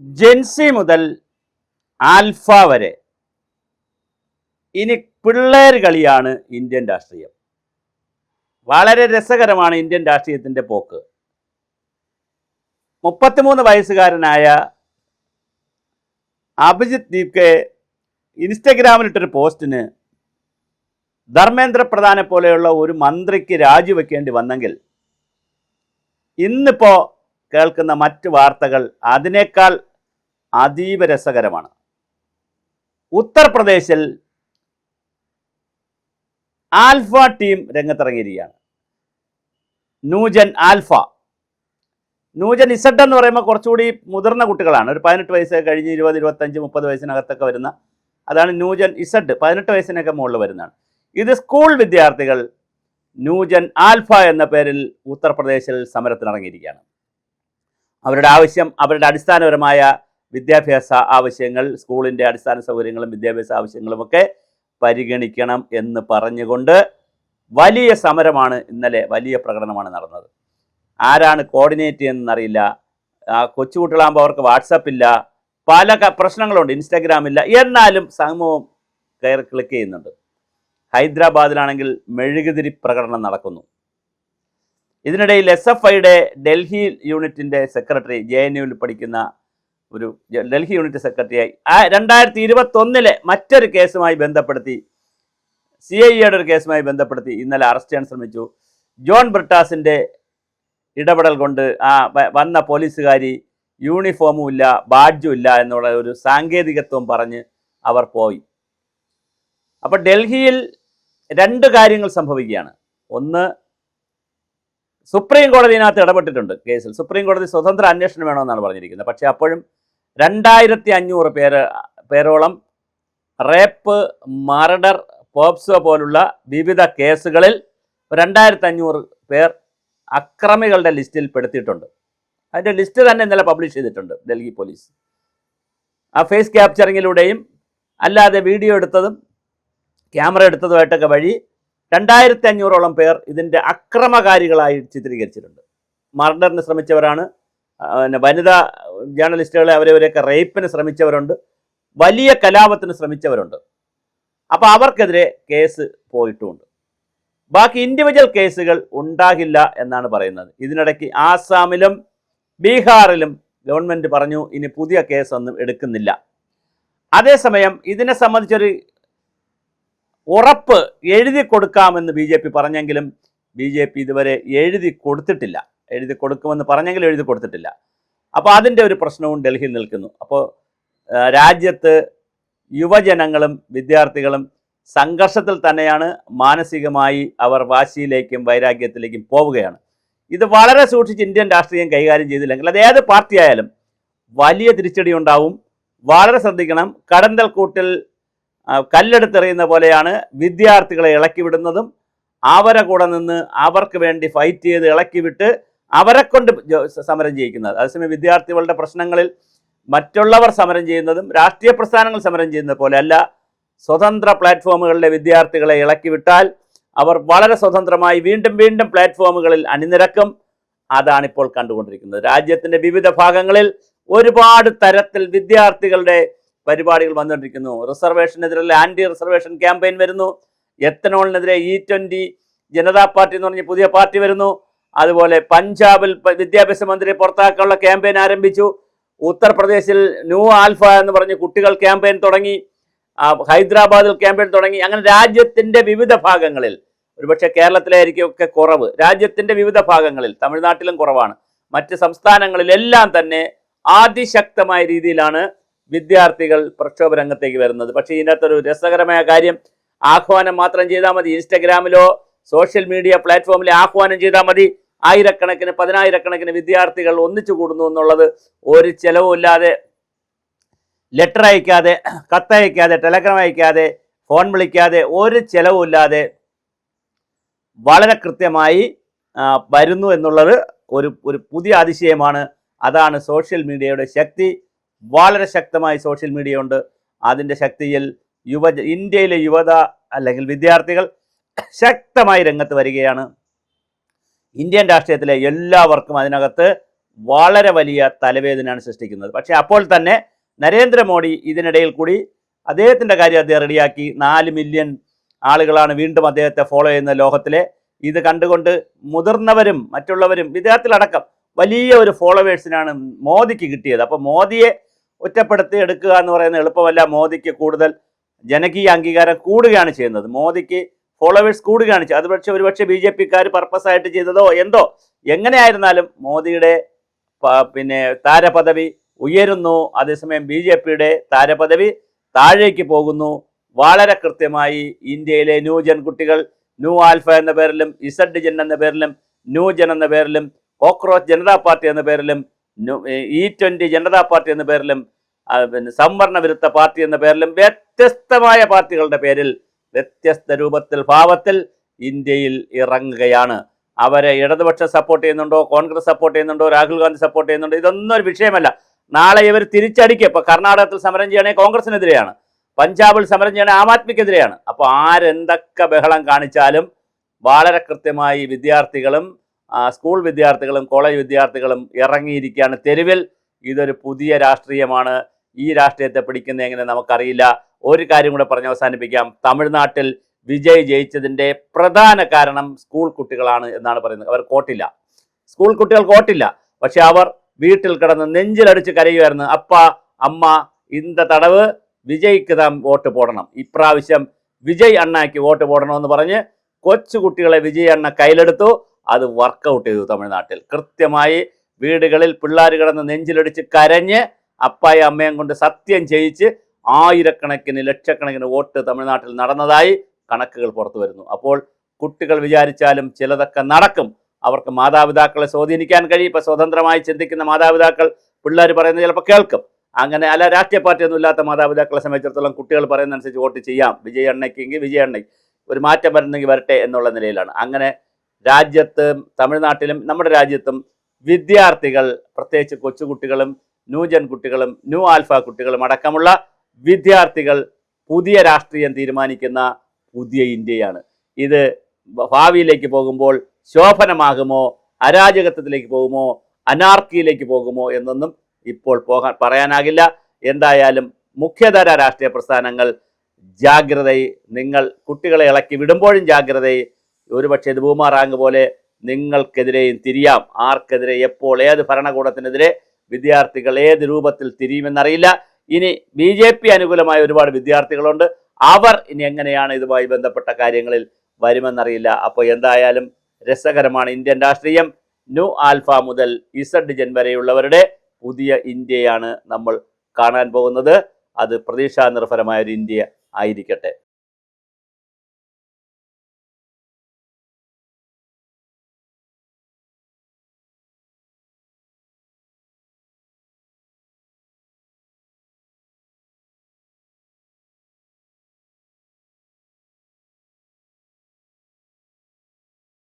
ജെൻസി മുതൽ ആൽഫ വരെ ഇനി പിള്ളേർ കളിയാണ് ഇന്ത്യൻ രാഷ്ട്രീയം. വളരെ രസകരമാണ് ഇന്ത്യൻ രാഷ്ട്രീയത്തിൻ്റെ പോക്ക്. 33 വയസ്സുകാരനായ അഭിജിത്ത് ദീപ്കെ ഇൻസ്റ്റഗ്രാമിലിട്ടൊരു പോസ്റ്റിന് ധർമ്മേന്ദ്ര പ്രധാനെ പോലെയുള്ള ഒരു മന്ത്രിക്ക് രാജിവെക്കേണ്ടി വന്നെങ്കിൽ ഇന്നിപ്പോൾ കേൾക്കുന്ന മറ്റ് വാർത്തകൾ അതിനേക്കാൾ അതീവ രസകരമാണ്. ഉത്തർപ്രദേശിൽ ആൽഫ ടീം രംഗത്തിറങ്ങിയിരിക്കുകയാണ്. നൂജൻ ആൽഫ, നൂജൻ ഇസഡ് എന്ന് പറയുമ്പോൾ കുറച്ചുകൂടി മുതിർന്ന കുട്ടികളാണ്. ഒരു 18 വയസ്സ് കഴിഞ്ഞ് 20, 25, 30 വയസ്സിനകത്തൊക്കെ വരുന്ന അതാണ് നൂജൻ ഇസഡ്. 18 വയസ്സിനൊക്കെ മുകളിൽ വരുന്നതാണ്. ഇത് സ്കൂൾ വിദ്യാർത്ഥികൾ നൂജൻ ആൽഫ എന്ന പേരിൽ ഉത്തർപ്രദേശിൽ സമരത്തിനിറങ്ങിയിരിക്കുകയാണ്. അവരുടെ ആവശ്യം, അവരുടെ അടിസ്ഥാനപരമായ വിദ്യാഭ്യാസ ആവശ്യങ്ങൾ, സ്കൂളിൻ്റെ അടിസ്ഥാന സൗകര്യങ്ങളും വിദ്യാഭ്യാസ ആവശ്യങ്ങളുമൊക്കെ പരിഗണിക്കണം എന്ന് പറഞ്ഞുകൊണ്ട് വലിയ സമരമാണ് ഇന്നലെ, വലിയ പ്രകടനമാണ് നടന്നത്. ആരാണ് കോർഡിനേറ്റ് ചെയ്യുന്നതെന്നറിയില്ല. കൊച്ചുകുട്ടികളാകുമ്പോൾ അവർക്ക് വാട്സപ്പ് ഇല്ല, പല പ്രശ്നങ്ങളുണ്ട്, ഇൻസ്റ്റാഗ്രാം ഇല്ല. എന്നാലും സമൂഹം കയറി ക്ലിക്ക് ചെയ്യുന്നുണ്ട്. ഹൈദരാബാദിലാണെങ്കിൽ മെഴുകുതിരി പ്രകടനം നടക്കുന്നു. ഇതിനിടയിൽ SFIയുടെ ഡൽഹി യൂണിറ്റിൻ്റെ സെക്രട്ടറി, JNUവിൽ പഠിക്കുന്ന ഒരു ഡൽഹി യൂണിറ്റ് സെക്രട്ടറിയായി 2021 മറ്റൊരു കേസുമായി ബന്ധപ്പെടുത്തി, CIAയുടെ ഒരു കേസുമായി ബന്ധപ്പെടുത്തി ഇന്നലെ അറസ്റ്റ് ചെയ്യാൻ ശ്രമിച്ചു. ജോൺ ബ്രിട്ടാസിൻ്റെ ഇടപെടൽ കൊണ്ട് വന്ന പോലീസുകാരി യൂണിഫോമും ഇല്ല, ബാഡ്ജും ഇല്ല എന്നുള്ള ഒരു സാങ്കേതികത്വം പറഞ്ഞ് അവർ പോയി. അപ്പോൾ ഡൽഹിയിൽ 2 കാര്യങ്ങൾ സംഭവിക്കുകയാണ്. ഒന്ന്, സുപ്രീം കോടതി ഇതിനകത്ത് ഇടപെട്ടിട്ടുണ്ട് കേസിൽ. സുപ്രീം കോടതി സ്വതന്ത്ര അന്വേഷണം വേണമെന്നാണ് പറഞ്ഞിരിക്കുന്നത്. പക്ഷേ അപ്പോഴും 2500 പേരോളം റേപ്പ്, മർഡർ, പോപ്സോ പോലുള്ള വിവിധ കേസുകളിൽ 2500 പേർ അക്രമികളുടെ ലിസ്റ്റിൽ പെടുത്തിയിട്ടുണ്ട്. അതിൻ്റെ ലിസ്റ്റ് തന്നെ ഇന്നലെ പബ്ലിഷ് ചെയ്തിട്ടുണ്ട് ഡൽഹി പോലീസ്. ആ ഫേസ് ക്യാപ്ചറിങ്ങിലൂടെയും അല്ലാതെ വീഡിയോ എടുത്തതും ക്യാമറ എടുത്തതുമായിട്ടൊക്കെ വഴി 2500ഓളം പേർ ഇതിൻ്റെ അക്രമകാരികളായി ചിത്രീകരിച്ചിട്ടുണ്ട്. മർഡറിന് ശ്രമിച്ചവരാണ്, വനിതാ ജേർണലിസ്റ്റുകളെ അവരവരെയൊക്കെ റേപ്പിന് ശ്രമിച്ചവരുണ്ട്, വലിയ കലാപത്തിന് ശ്രമിച്ചവരുണ്ട്. അപ്പോൾ അവർക്കെതിരെ കേസ് പോയിട്ടുമുണ്ട്. ബാക്കി ഇൻഡിവിജ്വൽ കേസുകൾ ഉണ്ടാകില്ല എന്നാണ് പറയുന്നത്. ഇതിനിടയ്ക്ക് ആസാമിലും ബീഹാറിലും ഗവൺമെൻറ് പറഞ്ഞു ഇനി പുതിയ കേസൊന്നും എടുക്കുന്നില്ല. അതേസമയം ഇതിനെ സംബന്ധിച്ചൊരു ഉറപ്പ് എഴുതി കൊടുക്കാമെന്ന് BJP പറഞ്ഞെങ്കിലും BJP ഇതുവരെ എഴുതി കൊടുത്തിട്ടില്ല. എഴുതി കൊടുക്കുമെന്ന് പറഞ്ഞെങ്കിലും എഴുതി കൊടുത്തിട്ടില്ല. അപ്പോൾ അതിൻ്റെ ഒരു പ്രശ്നവും ഡൽഹിയിൽ നിൽക്കുന്നു. അപ്പോൾ രാജ്യത്ത് യുവജനങ്ങളും വിദ്യാർത്ഥികളും സംഘർഷത്തിൽ തന്നെയാണ്. മാനസികമായി അവർ വാശിയിലേക്കും വൈരാഗ്യത്തിലേക്കും പോവുകയാണ്. ഇത് വളരെ സൂക്ഷിച്ച് ഇന്ത്യൻ രാഷ്ട്രീയം കൈകാര്യം ചെയ്തില്ലെങ്കിൽ അത് ഏത് പാർട്ടിയായാലും വലിയ തിരിച്ചടി ഉണ്ടാവും. വളരെ ശ്രദ്ധിക്കണം. കടന്തൽ കൂട്ടിൽ കല്ലെടുത്തെറിയുന്ന പോലെയാണ് വിദ്യാർത്ഥികളെ ഇളക്കി വിടുന്നതും അവരെ കൂടെ നിന്ന് അവർക്ക് വേണ്ടി ഫൈറ്റ് ചെയ്ത് ഇളക്കി വിട്ട് അവരെ കൊണ്ട് സമരം ചെയ്യിക്കുന്നത്. അതേസമയം വിദ്യാർത്ഥികളുടെ പ്രശ്നങ്ങളിൽ മറ്റുള്ളവർ സമരം ചെയ്യുന്നതും രാഷ്ട്രീയ പ്രസ്ഥാനങ്ങൾ സമരം ചെയ്യുന്നത് പോലെ അല്ല. സ്വതന്ത്ര പ്ലാറ്റ്ഫോമുകളിലെ വിദ്യാർത്ഥികളെ ഇളക്കി വിട്ടാൽ അവർ വളരെ സ്വതന്ത്രമായി വീണ്ടും വീണ്ടും പ്ലാറ്റ്ഫോമുകളിൽ അണിനിരക്കും. അതാണിപ്പോൾ കണ്ടുകൊണ്ടിരിക്കുന്നത്. രാജ്യത്തിൻ്റെ വിവിധ ഭാഗങ്ങളിൽ ഒരുപാട് തരത്തിൽ വിദ്യാർത്ഥികളുടെ പരിപാടികൾ വന്നുകൊണ്ടിരിക്കുന്നു. റിസർവേഷനെതിരെ ആൻറ്റി റിസർവേഷൻ ക്യാമ്പയിൻ വരുന്നു. എത്തനോളിനെതിരെ E20 ജനതാ പാർട്ടി എന്ന് പറഞ്ഞ് പുതിയ പാർട്ടി വരുന്നു. അതുപോലെ പഞ്ചാബിൽ വിദ്യാഭ്യാസ മന്ത്രിയെ പുറത്താക്കാനുള്ള ക്യാമ്പയിൻ ആരംഭിച്ചു. ഉത്തർപ്രദേശിൽ ന്യൂ ആൽഫ എന്ന് പറഞ്ഞ് കുട്ടികൾ ക്യാമ്പയിൻ തുടങ്ങി. ഹൈദരാബാദിൽ ക്യാമ്പയിൻ തുടങ്ങി. അങ്ങനെ രാജ്യത്തിൻ്റെ വിവിധ ഭാഗങ്ങളിൽ, ഒരുപക്ഷെ കേരളത്തിലായിരിക്കും ഒക്കെ കുറവ്, രാജ്യത്തിൻ്റെ വിവിധ ഭാഗങ്ങളിൽ, തമിഴ്നാട്ടിലും കുറവാണ്, മറ്റ് സംസ്ഥാനങ്ങളിലെല്ലാം തന്നെ അതിശക്തമായ രീതിയിലാണ് വിദ്യാർത്ഥികൾ പ്രക്ഷോഭ രംഗത്തേക്ക് വരുന്നത്. പക്ഷേ ഇതിനകത്തൊരു രസകരമായ കാര്യം, ആഹ്വാനം മാത്രം ചെയ്താൽ മതി. ഇൻസ്റ്റഗ്രാമിലോ സോഷ്യൽ മീഡിയ പ്ലാറ്റ്ഫോമിൽ ആഹ്വാനം ചെയ്താൽ മതി. ആയിരക്കണക്കിന് 10,000-കണക്കിന് വിദ്യാർത്ഥികൾ ഒന്നിച്ചു കൂടുന്നു എന്നുള്ളത് ഒരു ചെലവുമില്ലാതെ, ലെറ്റർ അയക്കാതെ, കത്തയക്കാതെ, ടെലഗ്രാം അയക്കാതെ, ഫോൺ വിളിക്കാതെ, ഒരു ചെലവുമില്ലാതെ വളരെ കൃത്യമായി വരുന്നു എന്നുള്ളത് ഒരു പുതിയ അതിശയമാണ്. അതാണ് സോഷ്യൽ മീഡിയയുടെ ശക്തി. വളരെ ശക്തമായി സോഷ്യൽ മീഡിയ ഉണ്ട്. അതിൻ്റെ ശക്തിയിൽ ഇന്ത്യയിലെ യുവത അല്ലെങ്കിൽ വിദ്യാർത്ഥികൾ ശക്തമായി രംഗത്ത് വരികയാണ്. ഇന്ത്യൻ രാഷ്ട്രീയത്തിലെ എല്ലാവർക്കും അതിനകത്ത് വളരെ വലിയ തലവേദനയാണ് സൃഷ്ടിക്കുന്നത്. പക്ഷേ അപ്പോൾ തന്നെ നരേന്ദ്രമോദി ഇതിനിടയിൽ കൂടി അദ്ദേഹത്തിൻ്റെ കാര്യം അദ്ദേഹം റെഡിയാക്കി. 4 മില്യൺ ആളുകളാണ് വീണ്ടും അദ്ദേഹത്തെ ഫോളോ ചെയ്യുന്ന ലോകത്തിലെ. ഇത് കണ്ടുകൊണ്ട് മുതിർന്നവരും മറ്റുള്ളവരും വിദ്യാർത്ഥികളടക്കം വലിയ ഒരു ഫോളോവേഴ്സിനാണ് മോദിക്ക് കിട്ടിയത്. അപ്പോൾ മോദിയെ ഒറ്റപ്പെടുത്തി എടുക്കുക എന്ന് പറയുന്നത് എളുപ്പമല്ല. മോദിക്ക് കൂടുതൽ ജനകീയ അംഗീകാരം കൂടുകയാണ് ചെയ്യുന്നത്. മോദിക്ക് ഫോളോവേഴ്സ് കൂടുകയാണ് ചെയ്യുന്നത്. അത് പക്ഷേ ഒരുപക്ഷെ BJPക്കാർ പർപ്പസായിട്ട് ചെയ്തതോ എന്തോ എങ്ങനെയായിരുന്നാലും മോദിയുടെ താരപദവി ഉയരുന്നു. അതേസമയം BJPയുടെ താരപദവി താഴേക്ക് പോകുന്നു. വളരെ കൃത്യമായി ഇന്ത്യയിലെ ന്യൂജൻ കുട്ടികൾ ന്യൂ ആൽഫ എന്ന പേരിലും ഇസഡ് ജെൻ എന്ന പേരിലും ന്യൂജൻ എന്ന പേരിലും കോക്രോച്ച് ജനതാ പാർട്ടി എന്ന പേരിലും E20 ജനതാ പാർട്ടി എന്ന പേരിലും സംവരണ വിരുദ്ധ പാർട്ടി എന്ന പേരിലും വ്യത്യസ്തമായ പാർട്ടികളുടെ പേരിൽ വ്യത്യസ്ത രൂപത്തിൽ ഭാവത്തിൽ ഇന്ത്യയിൽ ഇറങ്ങുകയാണ്. അവരെ ഇടതുപക്ഷം സപ്പോർട്ട് ചെയ്യുന്നുണ്ടോ, കോൺഗ്രസ് സപ്പോർട്ട് ചെയ്യുന്നുണ്ടോ, രാഹുൽ ഗാന്ധി സപ്പോർട്ട് ചെയ്യുന്നുണ്ടോ, ഇതൊന്നും ഒരു വിഷയമല്ല. നാളെ ഇവർ തിരിച്ചടിക്കുക. ഇപ്പോൾ കർണാടകത്തിൽ സമരം ചെയ്യുകയാണെങ്കിൽ കോൺഗ്രസിനെതിരെയാണ്, പഞ്ചാബിൽ സമരം ചെയ്യുകയാണെങ്കിൽ ആം ആദ്മിക്കെതിരെയാണ്. അപ്പോൾ ആരെന്തൊക്കെ ബഹളം കാണിച്ചാലും വളരെ കൃത്യമായി വിദ്യാർത്ഥികളും സ്കൂൾ വിദ്യാർത്ഥികളും കോളേജ് വിദ്യാർത്ഥികളും ഇറങ്ങിയിരിക്കുകയാണ് തെരുവിൽ. ഇതൊരു പുതിയ രാഷ്ട്രീയമാണ്. ഈ രാഷ്ട്രീയത്തെ പിടിക്കുന്നത് എങ്ങനെ നമുക്കറിയില്ല. ഒരു കാര്യം കൂടെ പറഞ്ഞ് അവസാനിപ്പിക്കാം. തമിഴ്നാട്ടിൽ വിജയ് ജയിച്ചതിൻ്റെ പ്രധാന കാരണം സ്കൂൾ കുട്ടികളാണ് എന്നാണ് പറയുന്നത്. അവർ കോട്ടില്ല, സ്കൂൾ കുട്ടികൾ കോട്ടില്ല. പക്ഷെ അവർ വീട്ടിൽ കിടന്ന് നെഞ്ചിലടിച്ച് കരയുമായിരുന്നു. അപ്പ അമ്മ ഇന്ത തടവ് വിജയ്ക്ക് താൻ വോട്ട് പോടണം, ഇപ്രാവശ്യം വിജയ് അണ്ണയ്ക്ക് വോട്ട് പോടണമെന്ന് പറഞ്ഞ് കൊച്ചുകുട്ടികളെ വിജയ് അണ്ണ കയ്യിലെടുത്തു. അത് വർക്കൗട്ട് ചെയ്തു. തമിഴ്നാട്ടിൽ കൃത്യമായി വീടുകളിൽ പിള്ളേർ കിടന്ന് നെഞ്ചിലടിച്ച് കരഞ്ഞ് അപ്പായും അമ്മയും കൊണ്ട് സത്യം ചെയ്യിച്ച് ആയിരക്കണക്കിന് ലക്ഷക്കണക്കിന് വോട്ട് തമിഴ്നാട്ടിൽ നടന്നതായി കണക്കുകൾ പുറത്തു വരുന്നു. അപ്പോൾ കുട്ടികൾ വിചാരിച്ചാലും ചിലതൊക്കെ നടക്കും. അവർക്ക് മാതാപിതാക്കളെ സ്വാധീനിക്കാൻ കഴിയും. ഇപ്പം സ്വതന്ത്രമായി ചിന്തിക്കുന്ന മാതാപിതാക്കൾ പിള്ളേർ പറയുന്നത് ചിലപ്പോൾ കേൾക്കും. അങ്ങനെ അല്ല, രാഷ്ട്രീയ പാർട്ടിയൊന്നും ഇല്ലാത്ത മാതാപിതാക്കളെ സംബന്ധിച്ചിടത്തോളം കുട്ടികൾ പറയുന്നതനുസരിച്ച് വോട്ട് ചെയ്യാം. വിജയ് അണ്ണയ്ക്കെങ്കിൽ വിജയ് അണ്ണയ്ക്ക്, ഒരു മാറ്റം വരുന്നെങ്കിൽ വരട്ടെ എന്നുള്ള നിലയിലാണ്. അങ്ങനെ രാജ്യത്ത്, തമിഴ്നാട്ടിലും നമ്മുടെ രാജ്യത്തും വിദ്യാർത്ഥികൾ, പ്രത്യേകിച്ച് കൊച്ചുകുട്ടികളും ന്യൂജൻ കുട്ടികളും ന്യൂ ആൽഫ കുട്ടികളും അടക്കമുള്ള വിദ്യാർത്ഥികൾ പുതിയ രാഷ്ട്രീയം തീരുമാനിക്കുന്ന പുതിയ ഇന്ത്യയാണ്. ഇത് ഭാവിയിലേക്ക് പോകുമ്പോൾ ശോഭനമാകുമോ, അരാജകത്വത്തിലേക്ക് പോകുമോ, അനാർക്കിയിലേക്ക് പോകുമോ എന്നൊന്നും ഇപ്പോൾ പറയാനാകില്ല. എന്തായാലും മുഖ്യധാര രാഷ്ട്രീയ പ്രസ്ഥാനങ്ങൾ ജാഗ്രതയെ, നിങ്ങൾ കുട്ടികളെ ഇളക്കി വിടുമ്പോഴും ജാഗ്രതയെ. ഒരുപക്ഷെ ഇത് ബൂമറാങ് പോലെ നിങ്ങൾക്കെതിരെയും തിരിയാം. ആർക്കെതിരെ, എപ്പോൾ, ഏത് ഭരണകൂടത്തിനെതിരെ വിദ്യാർത്ഥികൾ ഏത് രൂപത്തിൽ തിരിയുമെന്നറിയില്ല. ഇനി BJP അനുകൂലമായ ഒരുപാട് വിദ്യാർത്ഥികളുണ്ട്. അവർ ഇനി എങ്ങനെയാണ് ഇതുമായി ബന്ധപ്പെട്ട കാര്യങ്ങളിൽ വരുമെന്നറിയില്ല. അപ്പോൾ എന്തായാലും രസകരമാണ് ഇന്ത്യൻ രാഷ്ട്രീയം. ന്യൂ ആൽഫ മുതൽ ഇസഡ് ജെൻ വരെയുള്ളവരുടെ പുതിയ ഇന്ത്യയാണ് നമ്മൾ കാണാൻ പോകുന്നത്. അത് പ്രതീക്ഷാ നിർഭരമായ ഒരു ഇന്ത്യ ആയിരിക്കട്ടെ.